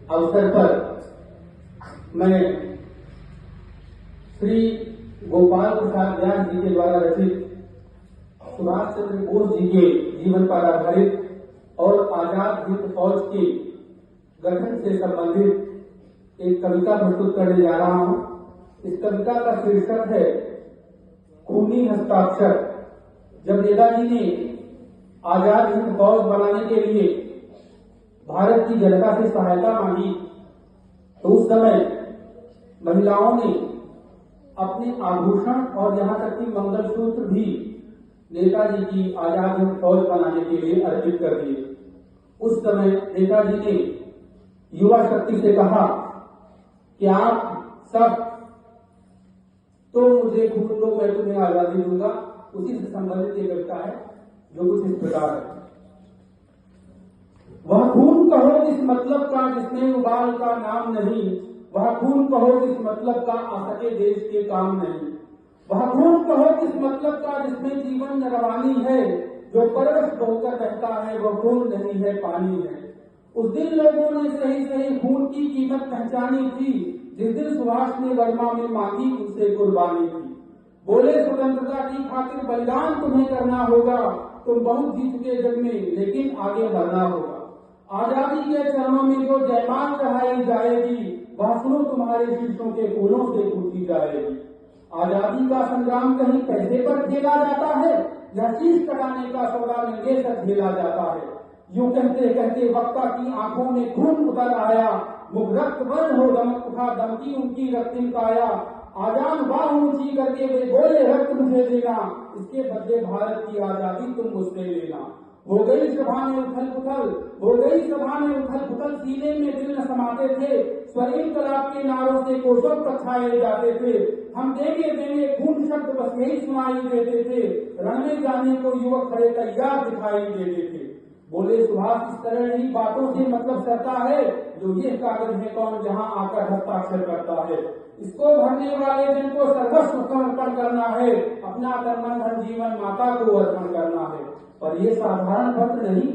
अवसर पर मैं श्री गोपाल प्रसाद व्यास जी के द्वारा रचित सुभाष चंद्र बोस जी के जीवन पर आधारित और आजाद हिंद फौज के गठन से संबंधित एक कविता प्रस्तुत करने जा रहा हूं। इस कविता का शीर्षक है खूनी हस्ताक्षर। जब नेताजी ने आजाद हिंद फौज बनाने के लिए भारत की जनता से सहायता मांगी तो उस समय महिलाओं ने अपने आभूषण और यहां तक कि मंगलसूत्र भी नेताजी की आजाद हिंद फौज बनाने के लिए अर्पित कर दिए। उस समय नेताजी ने युवा शक्ति से कहा कि आप सब तो मुझे खून दो, मैं तुम्हें आजादी दूंगा। उसी से संबंधित एक कविता है जो कुछ इस प्रकार है। वह खून कहो किस मतलब का जिसमें उबाल का नाम नहीं, वह खून कहो किस मतलब का आ सके देश के काम नहीं, वह खून कहो किस मतलब का जिसमें जीवन रवानी है, जो परवश होकर बहता है वह खून नहीं है पानी है। उस दिन लोगों ने सही सही खून की कीमत पहचानी थी, जिस दिन सुभाष ने वर्मा में मांगी उनसे कुर्बानी थी। बोले स्वतंत्रता की खातिर बलिदान तुम्हें करना होगा, तुम बहुत जी चुके जग में लेकिन आगे बढ़ना होगा। आजादी के चरणों में जो जयमाल चढ़ाई जाएगी, वह सुनो तुम्हारे शीशों के फूलों से पूछी जाएगी। आजादी का संग्राम कहीं पैसे पर खेला जाता है या शीश कटाने का सौदा नंगे सर झेला जाता है। यूं कहते कहते वक्ता की आंखों में खून उतर आया, मुख रक्त वर्ण हो दमक उठा दमकी उनकी रक्तिम काया। आजान बाह ऊंची करके वे बोले रक्त मुझे देना, इसके बदले भारत की आजादी तुम मुझसे लेना। हो गई सभा में उथल पुथल, हो गई सभा में उथल पुथल, सीने में दिल न समाते थे, स्वर इनकलाब के नारों से कोसों तक छाए जाते थे। हम देंगे देंगे खून शब्द बस यही सुनाई देते थे, रण में जाने को युवक खड़े तैयार दिखाई देते थे। बोले सुभाष इस तरह नहीं बातों से मतलब करता है, जो ये कागज है कौन जहां आकर हस्ताक्षर करता है। इसको भरने वाले दिन को सर्वस्व समर्पण करना है, अपना तन मन धन जीवन माता को अर्पण करना है। पर ये साधारण पत्र नहीं,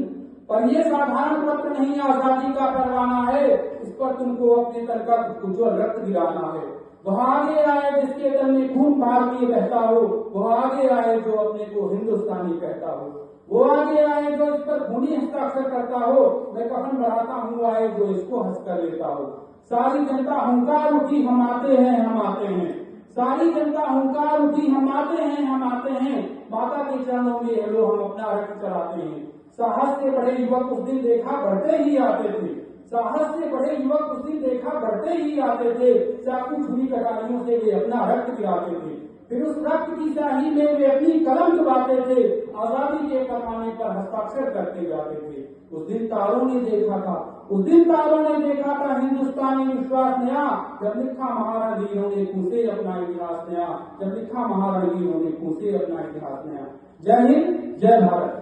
पर ये साधारण पत्र नहीं आजादी का परवाना है, इस पर तुमको अपने तन का उज्ज्वल रक्त गिराना है। वह आगे आए जिसके तन में खून भारतीय बहता हो, वह आगे आए जो अपने को हिंदुस्तानी कहता हो। वो आगे आए जो इस पर खूनी हस्ताक्षर करता हो, मैं कफन बढ़ाता हूँ आए जो इसको हंस कर लेता हो। सारी जनता हुंकार उठी हम आते हैं हम आते हैं, सारी जनता हुंकार उठी हम आते हैं हम आते हैं। माता के चरणों में हेलो हम अपना रक्त चढ़ाते हैं। साहस से बड़े युवक उस दिन देखा बढ़ते ही आते थे, साहस से बड़े युवक उस दिन देखा बढ़ते ही आते थे। चाकू छुरी कटारियों से वे अपना रक्त गिराते थे, फिर उस रक्त की स्याही में वे अपनी कलम चुराते थे, आजादी के पैमाने पर हस्ताक्षर करते जाते थे। उस दिन तारों ने देखा था, उस दिन तारों ने देखा था हिंदुस्तानी विश्वास नया, जब लिखा महारणवीरों ने पूछे अपना इतिहास नया, जब लिखा महारणवीरों ने पूछे अपना इतिहास नया। जय हिंद, जय भारत।